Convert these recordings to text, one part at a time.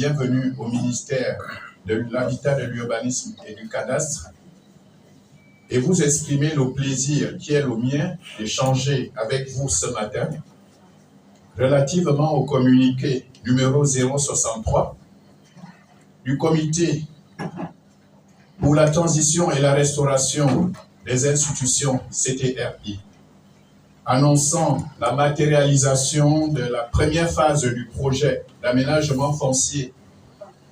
bienvenue au ministère de l'Habitat, de l'Urbanisme et du Cadastre et vous exprimer le plaisir qui est le mien d'échanger avec vous ce matin relativement au communiqué numéro 063 du Comité pour la transition et la restauration des institutions CTRI, annonçant la matérialisation de la première phase du projet d'aménagement foncier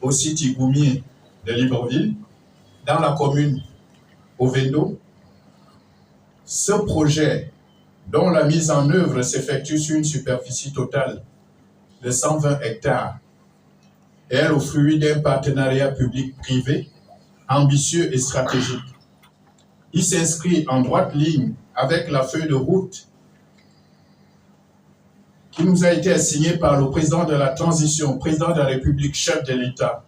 au site Igoumié de Libreville, dans la commune Ovendo. Ce projet, dont la mise en œuvre s'effectue sur une superficie totale de 120 hectares, est le fruit d'un partenariat public-privé ambitieux et stratégique. Il s'inscrit en droite ligne avec la feuille de route qui nous a été assignée par le président de la transition, président de la République, chef de l'État,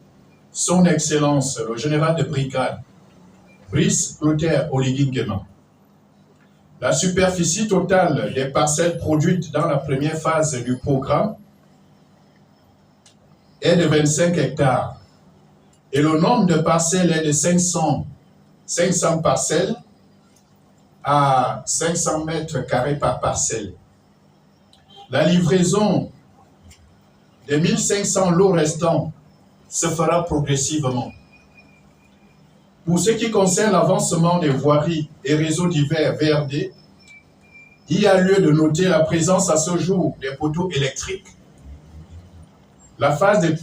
son Excellence, le général de brigade, Brice Clotaire Oligui Nguema. La superficie totale des parcelles produites dans la première phase du programme est de 25 hectares et le nombre de parcelles est de 500 parcelles à 500 mètres carrés par parcelle. La livraison des 1500 lots restants se fera progressivement. Pour ce qui concerne l'avancement des voiries et réseaux divers VRD, il y a lieu de noter la présence à ce jour des poteaux électriques. La phase de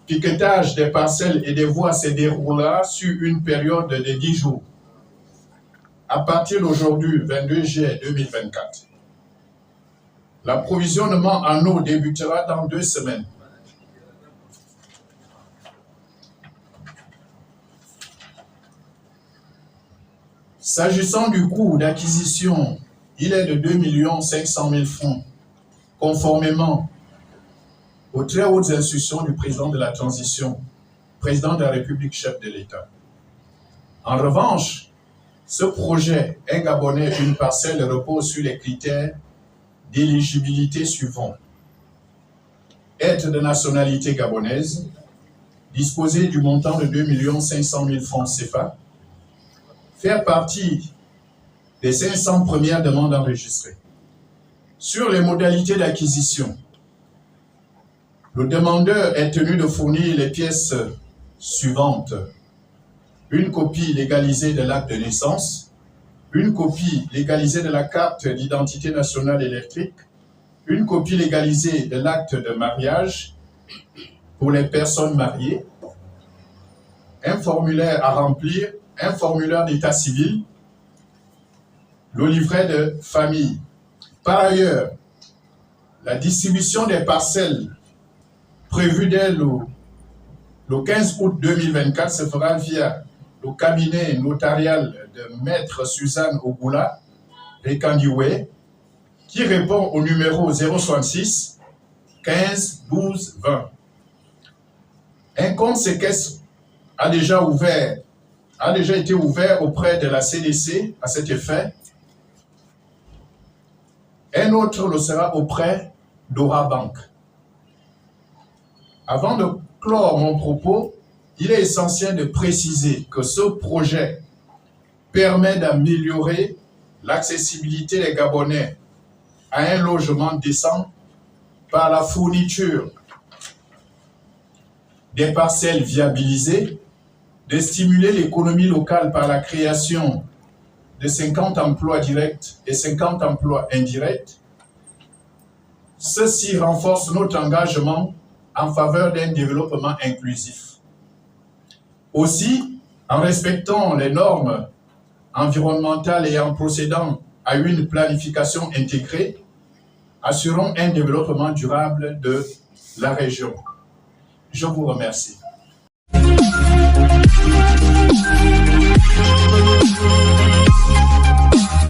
piquetage des parcelles et des voies se déroulera sur une période de 10 jours, à partir d'aujourd'hui, 22 juillet 2024. L'approvisionnement en eau débutera dans 2 semaines. S'agissant du coût d'acquisition, il est de 2 500 000 francs, conformément aux très hautes instructions du président de la transition, président de la République, chef de l'État. En revanche, ce projet, un Gabonais, une parcelle, repose sur les critères d'éligibilité suivants. Être de nationalité gabonaise, disposer du montant de 2 500 000 francs CFA, faire partie des 500 premières demandes enregistrées. Sur les modalités d'acquisition, le demandeur est tenu de fournir les pièces suivantes. Une copie légalisée de l'acte de naissance, une copie légalisée de la carte d'identité nationale électrique, une copie légalisée de l'acte de mariage pour les personnes mariées, un formulaire à remplir, un formulaire d'état civil, le livret de famille. Par ailleurs, la distribution des parcelles prévue dès le 15 août 2024 se fera via le cabinet notarial de Maître Suzanne Ogoula, Rekandiwe, qui répond au numéro 066 15 12 20. Un compte séquestre a déjà été ouvert auprès de la CDC à cet effet. Un autre le sera auprès d'Aura Bank. Avant de clore mon propos, il est essentiel de préciser que ce projet permet d'améliorer l'accessibilité des Gabonais à un logement décent par la fourniture des parcelles viabilisées, de stimuler l'économie locale par la création de 50 emplois directs et 50 emplois indirects. Ceci renforce notre engagement en faveur d'un développement inclusif. Aussi, en respectant les normes environnementales et en procédant à une planification intégrée, assurons un développement durable de la région. Je vous remercie.